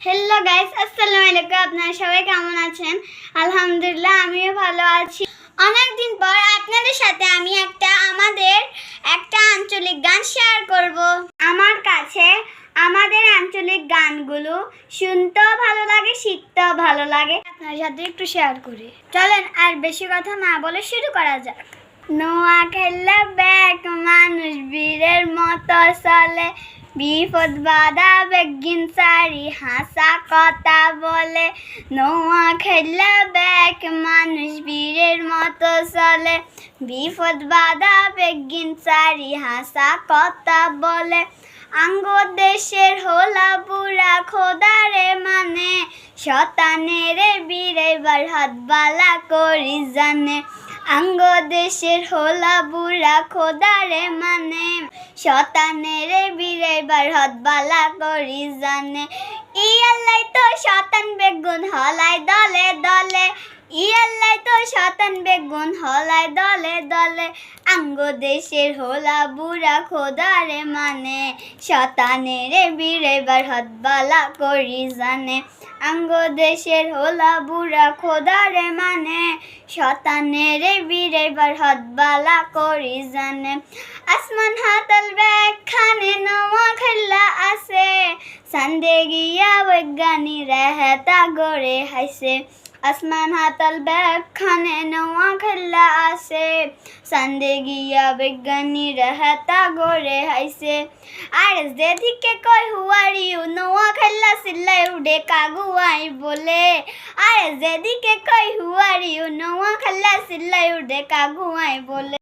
Hello guys, আসসালামু আলাইকুম। আপনারা সবাই কেমন আছেন? আলহামদুলিল্লাহ, আমিও ভালো আছি। অনেক দিন পর আপনাদের সাথে আমি আমাদের একটা আঞ্চলিক গান শেয়ার করব। আমার কাছে আমাদের আঞ্চলিক গানগুলো শুনতেও ভালো লাগে, শিখতেও ভালো লাগে। আপনার সাথে একটু শেয়ার করি। চলেন আর বেশি কথা না বলে শুরু করা যাক। নোয়াখালী ব্যাক মানুষ বীরের মতো চলে, বিপদ বাধা বেগিন সারি হাসা কথা বলে। নোয়াখালী ব্যাক মানুষ বীরের মতো চলে, বিপদ বাধা বেগিন সারি হাসা কথা বলে। আঙ্গ দেশের হোলা বুড়া খোদারে মানে, শতানের বীরেবার হাত বালা করি জানে। আঙ্গ দেশের হোলা বুড়া খোদারে মানে, শতানের বীরেবার হাত বালা করি জানে। ইয়াল্লাই তো শতান বেগুন হলাই দলে দলে, ইয়াল্লাই তো শতান বেগুন হলাই দলে দলে। আঙ্গ দেশের হোলা বুড়া খোদারে মানে, শতানের বীরেবার হাত বালা করি জানে। আঙ্গ দেশের হোলা বুড়া খোদারে মানে, শতানের বীরেবার হাত বালা করি জানে। আসমান হাতল ব্যাখানে নোয়াখালী আছে, সান্দে গিয়া বৈজ্ঞানী রেহেতা গড়ে হাইছে। আসমান হাতল ব্যাখানে নোয়াখালী আছে, সান্দে গিয়া বিজ্ঞানী রেহেতা গড়ে হাইছে। আর যেদিকে কয় হুয়ারি নোয়াখালী সিল্লাই উঠে কাগুয়াই বলে। আর যেদিকে কয় হুয়ারি নোয়াখালী সিল্লাই উঠে কাগুয়াই বলে।